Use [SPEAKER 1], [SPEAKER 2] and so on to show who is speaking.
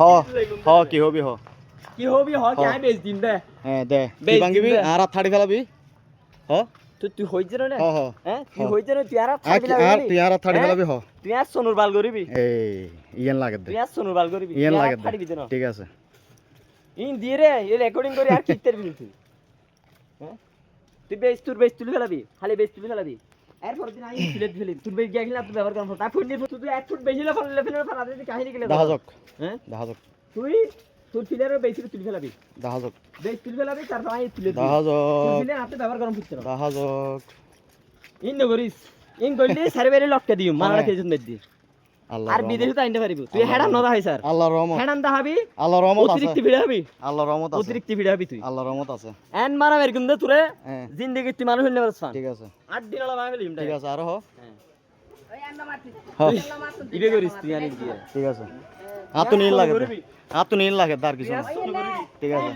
[SPEAKER 1] হ হ কি হবি হ
[SPEAKER 2] কি হবি হ কি আমি বেচ দিম দে
[SPEAKER 1] হ্যাঁ দে কি ভাঙিবি আর হাত ছাড়ি ফেলাবি হ
[SPEAKER 2] তুই হইছ না
[SPEAKER 1] হ হ
[SPEAKER 2] হ্যাঁ তুই হইছ না তুই আর
[SPEAKER 1] আর তুই আর হাত ছাড়ি ফেলাবি হ
[SPEAKER 2] তুই আর সোনুর বাল করিবি
[SPEAKER 1] এই ইয়ান লাগে দে
[SPEAKER 2] তুই আর সোনুর বাল করিবি
[SPEAKER 1] ইয়ান
[SPEAKER 2] তুই আর
[SPEAKER 1] লাগে
[SPEAKER 2] ছাড়িবি
[SPEAKER 1] দে
[SPEAKER 2] না
[SPEAKER 1] ঠিক আছে
[SPEAKER 2] ইন দিয়ে রে এ রেকর্ডিং করে আর কিত্তের বিল তুই হ্যাঁ তুই বেচ তুলি ফেলাবি খালি বেচ তুলি ফেলাবি এরপর দিন আমি তুলে ফেলি তুই বেচ গিয়া খেলা তুই ব্যবহার করব তা ফুট নিয়ে তুই 1 ফুট বেশি ফেলে ফেলা দিতে কাহিনী গেলে
[SPEAKER 1] দাহাজক
[SPEAKER 2] হ্যাঁ
[SPEAKER 1] দাহাজক
[SPEAKER 2] তুই তোর ফিলারও বেশি তুলি ফেলাবি
[SPEAKER 1] দাহাজক
[SPEAKER 2] বেচ তুলি ফেলাবি তারপর আমি তুলে দিই
[SPEAKER 1] দাহাজক
[SPEAKER 2] তুই ফিলার হাতে ব্যবহার করব ফুটছে
[SPEAKER 1] দাহাজক
[SPEAKER 2] ইন নগরিস ইন কইলে সারে বেরে লক্কা দিও মারা কেজন দি
[SPEAKER 1] আল্লাহ
[SPEAKER 2] আর বিদেশে তো আইনতে পারিব তুই হেডান নদা হয় স্যার
[SPEAKER 1] আল্লাহর রহমত
[SPEAKER 2] হেডান দা হবি
[SPEAKER 1] আল্লাহর রহমত আছে
[SPEAKER 2] অতিরিক্ত ভিড় হবি
[SPEAKER 1] আল্লাহর রহমত আছে
[SPEAKER 2] অতিরিক্ত ভিড় হবি তুই
[SPEAKER 1] আল্লাহর রহমত আছে
[SPEAKER 2] এন মারা বের কিন্তু তোরে
[SPEAKER 1] হ্যাঁ
[SPEAKER 2] জিন্দেগি তুই মানুষ হইলে পারছ
[SPEAKER 1] ঠিক আছে
[SPEAKER 2] 8 দিন আলা মারা ফেলিম
[SPEAKER 1] ঠিক আছে আর হ
[SPEAKER 2] ওই আন্না মারতি
[SPEAKER 1] হ্যাঁ
[SPEAKER 2] ইবে করিস তুই আনি দিয়ে
[SPEAKER 1] ঠিক আছে আতো নীল লাগে আতো নীল লাগে তার কিছু না ঠিক আছে